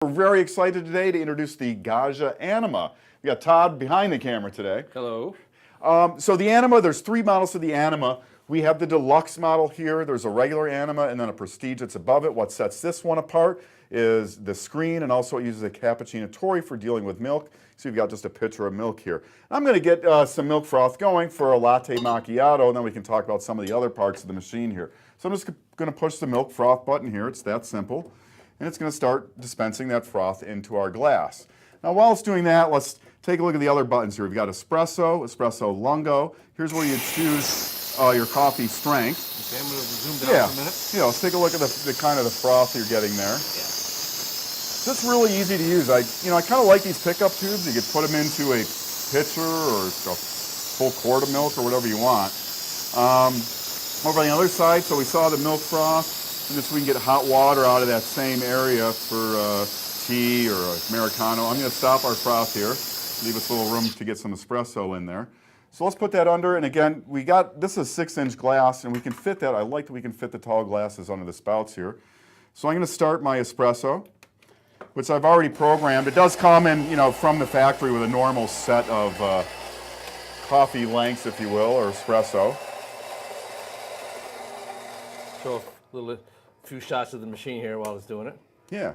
We're very excited today to introduce the Gaggia Anima. We got Todd behind the camera today. Hello. So the Anima, there's three models of the Anima. We have the deluxe model here. There's a regular Anima and then a prestige that's above it. What sets this one apart is the screen, and also it uses a cappuccino Tori for dealing with milk. So you've got just a pitcher of milk here. I'm going to get some milk froth going for a latte macchiato, and then we can talk about some of the other parts of the machine here. So I'm just going to push the milk froth button here. It's that simple. And it's going to start dispensing that froth into our glass. Now while it's doing that, let's take a look at the other buttons here. We've got espresso, espresso lungo. Here's where you choose your coffee strength. Okay, I'm going to zoom down for a minute. Yeah, let's take a look at the kind of the froth you're getting there. Yeah. So it's really easy to use. I kind of like these pickup tubes. You could put them into a pitcher or a full quart of milk or whatever you want. Over on the other side, so we saw the milk froth. And just we can get hot water out of that same area for tea or Americano. I'm going to stop our froth here, leave us a little room to get some espresso in there. So let's put that under, and again, this is 6-inch glass, and we can fit that. I like that we can fit the tall glasses under the spouts here. So I'm going to start my espresso, which I've already programmed. It does come in, from the factory with a normal set of coffee lengths, if you will, or espresso. So a few shots of the machine here while it's doing it. Yeah.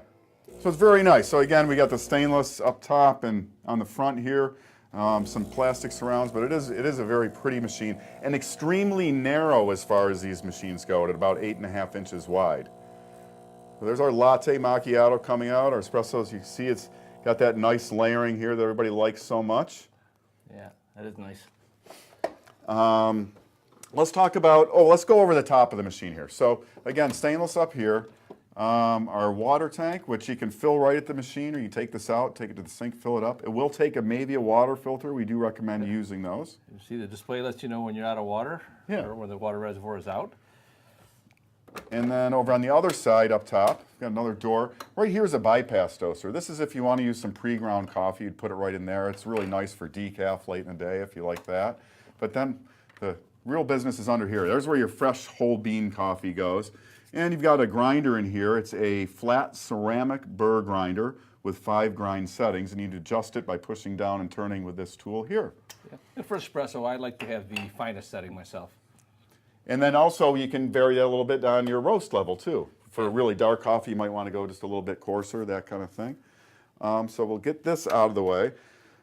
So it's very nice. So again, we got the stainless up top and on the front here, some plastic surrounds, but it is a very pretty machine and extremely narrow as far as these machines go, at about 8.5 inches wide. So there's our latte macchiato coming out. Our espressos, you can see it's got that nice layering here that everybody likes so much. Yeah, that is nice. Let's talk about, let's go over the top of the machine here. So again, stainless up here, our water tank, which you can fill right at the machine, or you take this out, take it to the sink, fill it up. It will take maybe a water filter. We do recommend using those. You see the display lets you know when you're out of water, or when the water reservoir is out. And then over on the other side up top, we've got another door. Right here is a bypass doser. This is if you want to use some pre-ground coffee, you'd put it right in there. It's really nice for decaf late in the day if you like that. But then the real business is under here. There's where your fresh whole bean coffee goes. And you've got a grinder in here. It's a flat ceramic burr grinder with 5 grind settings, and you need to adjust it by pushing down and turning with this tool here. Yeah. And for espresso, I like to have the finest setting myself. And then also you can vary that a little bit on your roast level too. For really dark coffee, you might want to go just a little bit coarser, that kind of thing. So we'll get this out of the way. And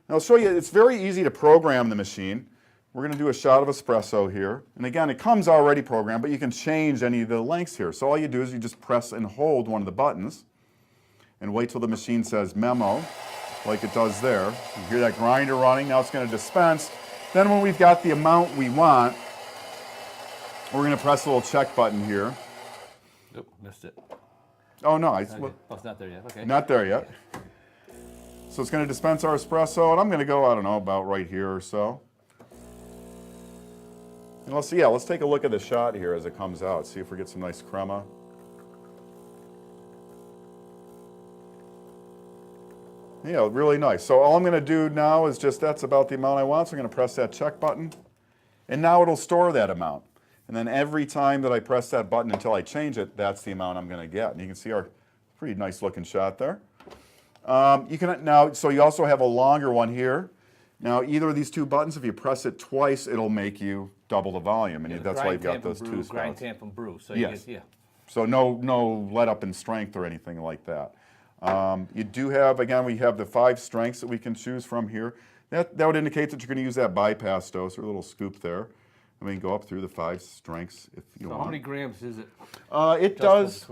I'll show you, it's very easy to program the machine. We're going to do a shot of espresso here. And again, it comes already programmed, but you can change any of the lengths here. So all you do is you just press and hold one of the buttons and wait till the machine says memo, like it does there. You hear that grinder running. Now it's going to dispense. Then when we've got the amount we want, we're going to press a little check button here. Nope, missed it. Oh, no. It's not there yet. Okay. Not there yet. So it's going to dispense our espresso, and I'm going to go, I don't know, about right here or so. And let's take a look at the shot here as it comes out. See if we get some nice crema. Yeah, really nice. So all I'm going to do now is that's about the amount I want. So I'm going to press that check button. And now it'll store that amount. And then every time that I press that button until I change it, that's the amount I'm going to get. And you can see our pretty nice looking shot there. So you also have a longer one here. Now, either of these two buttons, if you press it twice, it'll make you double the volume, and that's why you've got those two spots. Grind, tamp, and brew. So yes. Yeah. So no let up in strength or anything like that. You do have, again, we have the 5 strengths that we can choose from here. That would indicate that you're going to use that bypass doser, a little scoop there. And we can go up through the 5 strengths if you want. So how many grams is it? It does.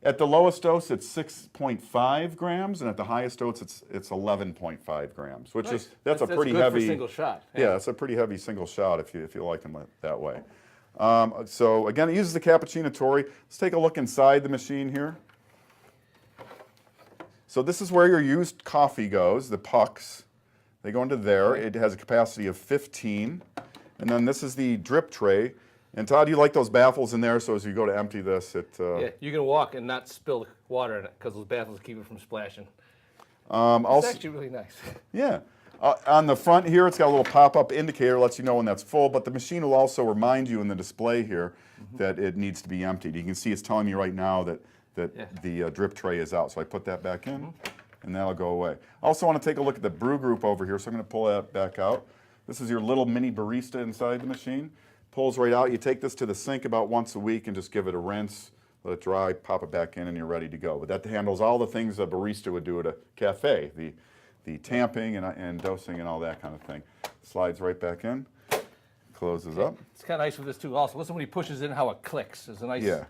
At the lowest dose, it's 6.5 grams, and at the highest dose, it's 11.5 grams, which nice. that's a pretty good heavy. For a single shot. Yeah, it's a pretty heavy single shot if you like them that way. So again, it uses the cappuccino Tori. Let's take a look inside the machine here. So this is where your used coffee goes, the pucks. They go into there. It has a capacity of 15, and then this is the drip tray. And Todd, you like those baffles in there, so as you go to empty this, yeah, you can walk and not spill water in it because those baffles keep it from splashing. It's actually really nice. Yeah. On the front here, it's got a little pop-up indicator, lets you know when that's full, but the machine will also remind you in the display here that it needs to be emptied. You can see it's telling me right now that that the drip tray is out. So I put that back in, and that'll go away. I also want to take a look at the brew group over here, so I'm going to pull that back out. This is your little mini barista inside the machine. Pulls right out. You take this to the sink about once a week and just give it a rinse, let it dry, pop it back in, and you're ready to go. But that handles all the things a barista would do at a cafe, the tamping and dosing and all that kind of thing. Slides right back in, closes up. It's kind of nice with this too. Also, listen when he pushes in how it clicks. It's a nice. Yeah.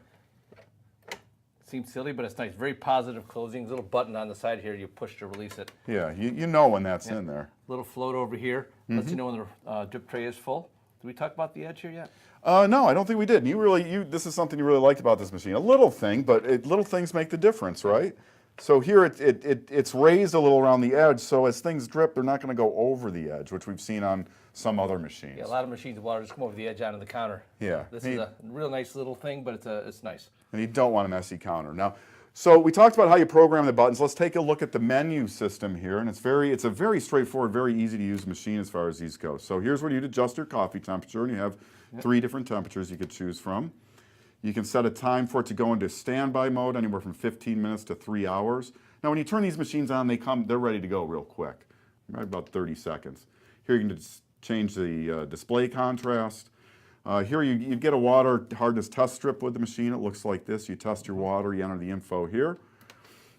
Seems silly, but it's nice. Very positive closing. Little button on the side here. You push to release it. Yeah, you know when that's in there. Little float over here. Lets you know when the drip tray is full. Did we talk about the edge here yet? No, I don't think we did. This is something you really liked about this machine. A little thing, but little things make the difference, right? So here it's raised a little around the edge, so as things drip, they're not going to go over the edge, which we've seen on some other machines. Yeah, a lot of machines, water just come over the edge onto the counter. Yeah. This is a real nice little thing, but it's nice. And you don't want a messy counter. Now, so we talked about how you program the buttons. Let's take a look at the menu system here, and it's a very straightforward, very easy to use machine as far as these go. So here's where you'd adjust your coffee temperature, and you have 3 different temperatures you could choose from. You can set a time for it to go into standby mode, anywhere from 15 minutes to 3 hours. Now, when you turn these machines on, they're ready to go real quick, right about 30 seconds. Here you can just change the display contrast. Here you get a water hardness test strip with the machine. It looks like this. You test your water, you enter the info here.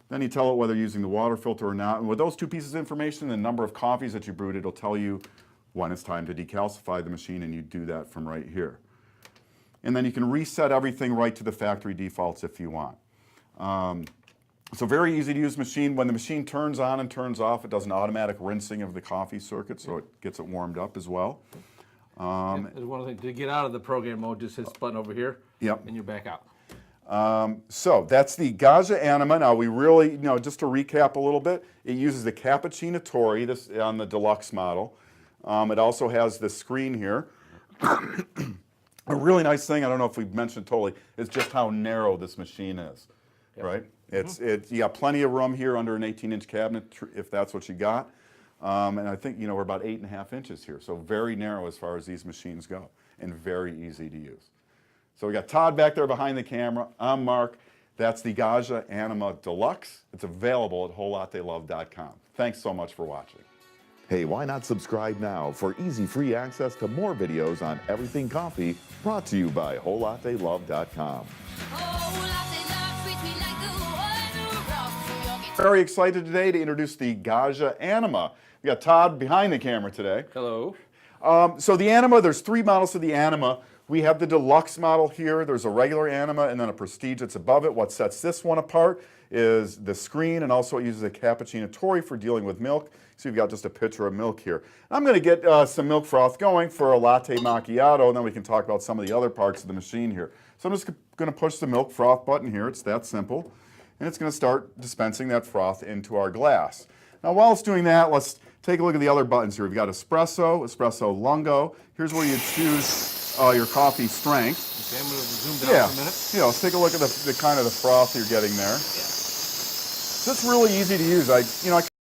Then you tell it whether you're using the water filter or not. And with those 2 pieces of information, the number of coffees that you brewed, it'll tell you when it's time to decalcify the machine, and you do that from right here. And then you can reset everything right to the factory defaults if you want. So very easy to use machine. When the machine turns on and turns off, it does an automatic rinsing of the coffee circuit, so it gets it warmed up as well. There's one thing to get out of the program mode. Just hit this button over here. Yep. And you're back out. So that's the Gaggia Anima. Now we really, just to recap a little bit, it uses the Cappuccino Tori, this on the deluxe model. It also has this screen here. A really nice thing, I don't know if we've mentioned totally, is just how narrow this machine is, right? You got plenty of room here under an 18-inch cabinet if that's what you got. And I think, we're about 8.5 inches here, so very narrow as far as these machines go, and very easy to use. So we got Todd back there behind the camera. I'm Mark. That's the Gaggia Anima Deluxe. It's available at WholeLatteLove.com. Thanks so much for watching. Hey, why not subscribe now for easy free access to more videos on everything coffee, brought to you by WholeLatteLove.com. Very excited today to introduce the Gaggia Anima. We got Todd behind the camera today. Hello. So the Anima, there's 3 models of the Anima. We have the deluxe model here. There's a regular Anima and then a Prestige that's above it. What sets this one apart is the screen, and also it uses a Cappuccino Tori for dealing with milk. So you've got just a pitcher of milk here. I'm going to get some milk froth going for a latte macchiato, and then we can talk about some of the other parts of the machine here. So I'm just going to push the milk froth button here. It's that simple. And it's going to start dispensing that froth into our glass. Now while it's doing that, let's take a look at the other buttons here. We've got espresso, espresso lungo. Here's where you choose your coffee strength. Okay, I'm going to zoom down for a minute. Yeah, let's take a look at the kind of the froth you're getting there. So it's really easy to use. I